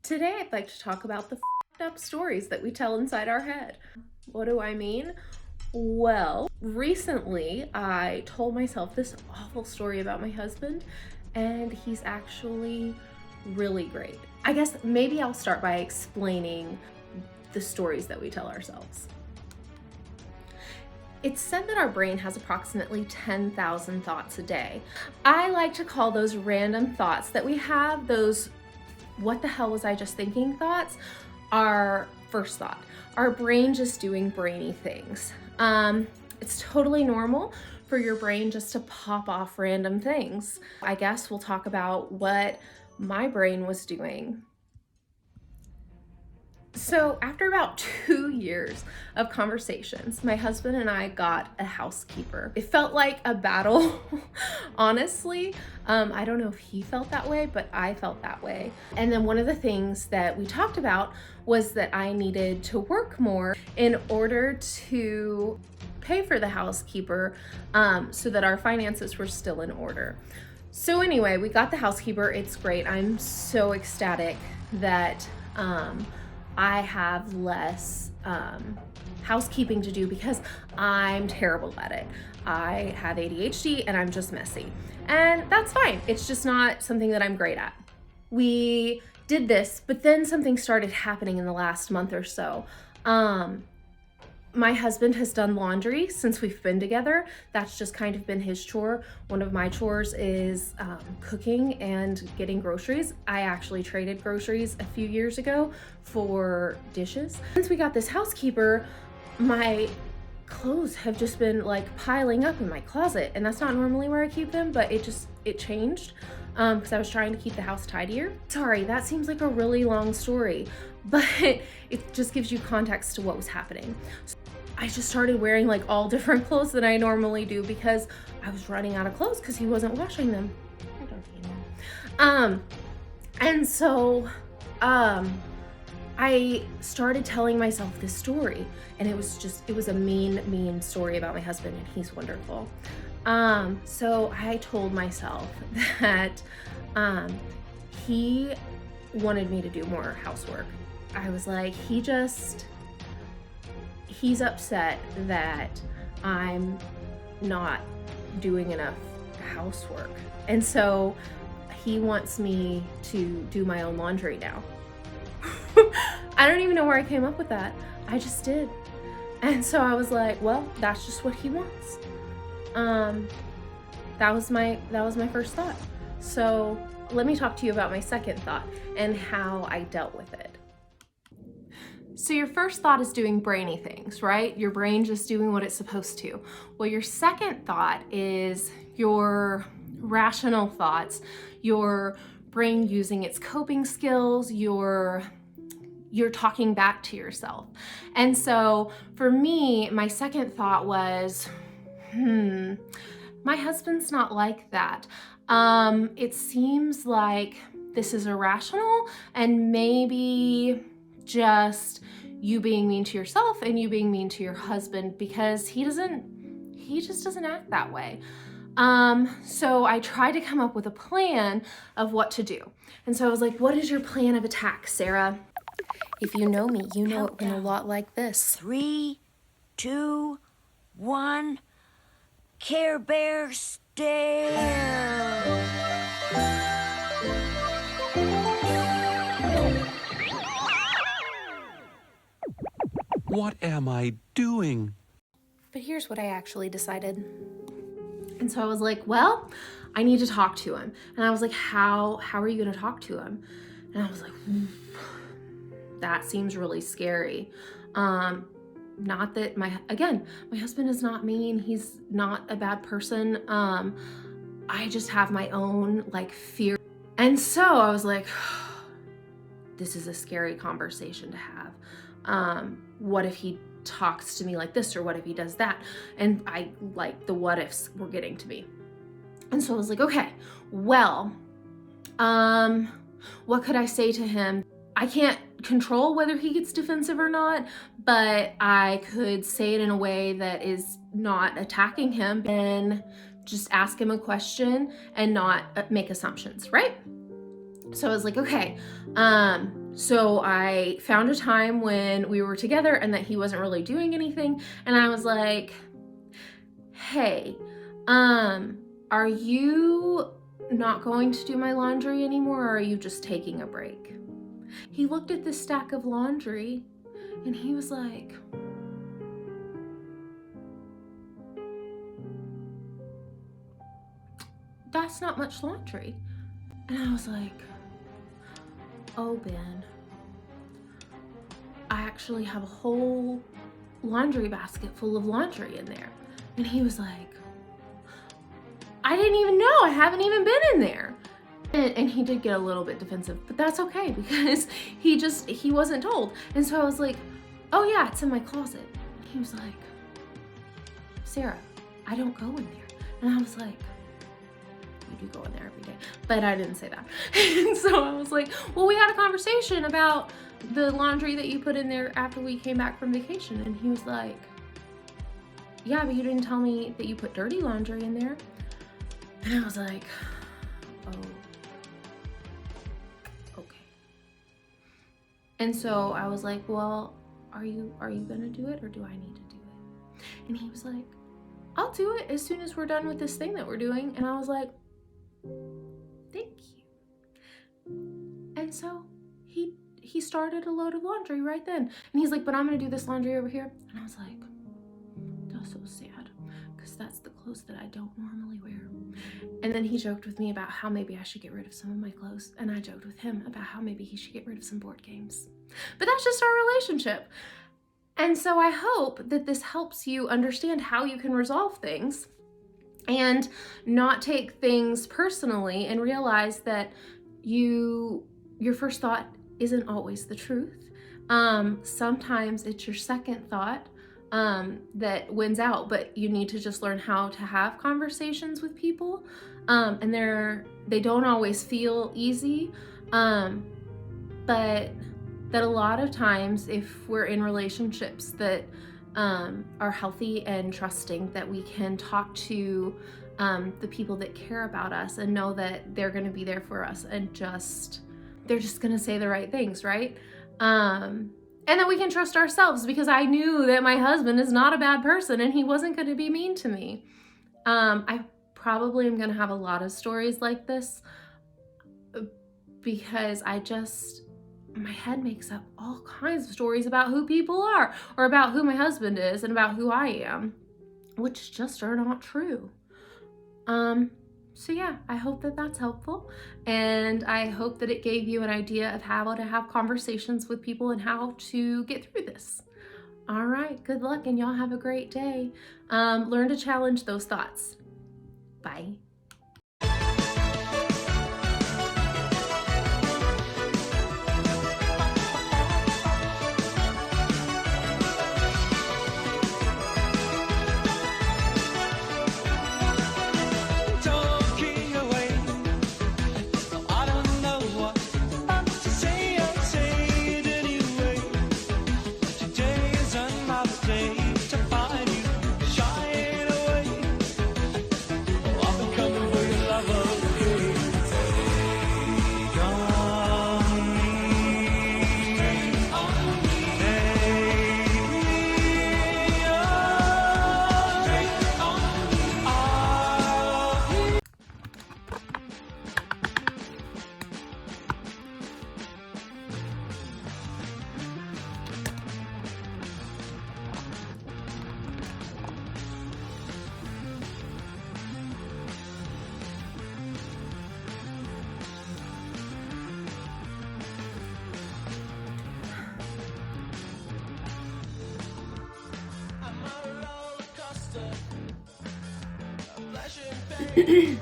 Today, I'd like to talk about the f***ed up stories that we tell inside our head. What do I mean? Well, recently I told myself this awful story about my husband, and he's actually really great. I guess maybe I'll start by explaining the stories that we tell ourselves. It's said that our brain has approximately 10,000 thoughts a day. I like to call those random thoughts that we have, those what the hell was I just thinking thoughts, our first thought. Our brain just doing brainy things. It's totally normal for your brain just to pop off random things. I guess we'll talk about what my brain was doing. So after about 2 years of conversations, my husband and I got a housekeeper. It felt like a battle, honestly. I don't know if he felt that way, but I felt that way. And then one of the things that we talked about was that I needed to work more in order to pay for the housekeeper, so that our finances were still in order. So anyway, we got the housekeeper. It's great. I'm so ecstatic that I have less housekeeping to do because I'm terrible at it. I have ADHD and I'm just messy. And that's fine. It's just not something that I'm great at. We did this, but then something started happening in the last month or so. My husband has done laundry since we've been together. That's just kind of been his chore. One of my chores is cooking and getting groceries. I actually traded groceries a few years ago for dishes. Since we got this housekeeper, my clothes have just been like piling up in my closet, and that's not normally where I keep them, but it changed because I was trying to keep the house tidier. Sorry, that seems like a really long story, but it just gives you context to what was happening. I just started wearing like all different clothes than I normally do because I was running out of clothes because he wasn't washing them. I don't know. And so I started telling myself this story, and it was a mean story about my husband, and he's wonderful. So I told myself that he wanted me to do more housework. I was like, he's upset that I'm not doing enough housework. And so he wants me to do my own laundry now. I don't even know where I came up with that. I just did. And so I was like, well, that's just what he wants. That was my first thought. So let me talk to you about my second thought and how I dealt with it. So your first thought is doing brainy things, right? Your brain just doing what it's supposed to. Well, your second thought is your rational thoughts, your brain using its coping skills, you're talking back to yourself. And so for me, my second thought was, my husband's not like that. It seems like this is irrational and maybe just you being mean to yourself and you being mean to your husband because he just doesn't act that way. So I tried to come up with a plan of what to do. And so I was like, what is your plan of attack, Sarah? If you know me, you know it went a lot like this. 3, 2, 1. Care Bear stare. What am I doing? But here's what I actually decided. And so I was like, well, I need to talk to him. And I was like, how are you gonna talk to him? And I was like, that seems really scary. Not that my husband is not mean. He's not a bad person. I just have my own like fear. And so I was like, this is a scary conversation to have. What if he talks to me like this, or what if he does that? And I like the what ifs were getting to me. And so I was like, okay, well, what could I say to him? I can't control whether he gets defensive or not, but I could say it in a way that is not attacking him and just ask him a question and not make assumptions, right? So I was like, okay, So I found a time when we were together and that he wasn't really doing anything. And I was like, hey, are you not going to do my laundry anymore, or are you just taking a break? He looked at this stack of laundry and he was like, that's not much laundry. And I was like, oh, Ben, I actually have a whole laundry basket full of laundry in there. And he was like, I didn't even know, I haven't even been in there. And he did get a little bit defensive, but that's okay because he wasn't told. And so I was like, oh yeah, it's in my closet. And he was like, Sarah, I don't go in there. And I was like, you do go in there every day. But I didn't say that. And so I was like, well, we had a conversation about the laundry that you put in there after we came back from vacation. And he was like, yeah, but you didn't tell me that you put dirty laundry in there. And I was like, oh, okay. And so I was like, well, are you gonna do it, or do I need to do it? And he was like, I'll do it as soon as we're done with this thing that we're doing. And I was like, thank you. And so he started a load of laundry right then. And he's like, but I'm gonna do this laundry over here. And I was like, that's so sad, because that's the clothes that I don't normally wear. And then he joked with me about how maybe I should get rid of some of my clothes. And I joked with him about how maybe he should get rid of some board games. But that's just our relationship. And so I hope that this helps you understand how you can resolve things and not take things personally, and realize that your first thought isn't always the truth. Sometimes it's your second thought that wins out, but you need to just learn how to have conversations with people. And they don't always feel easy, but that a lot of times, if we're in relationships that are healthy and trusting, that we can talk to the people that care about us and know that they're going to be there for us, and they're just going to say the right things, right? And that we can trust ourselves, because I knew that my husband is not a bad person and he wasn't going to be mean to me. I probably am going to have a lot of stories like this, because my head makes up all kinds of stories about who people are, or about who my husband is, and about who I am, which just are not true. So yeah, I hope that that's helpful, and I hope that it gave you an idea of how to have conversations with people and how to get through this. All right, good luck, and y'all have a great day. Learn to challenge those thoughts. Bye. Flashing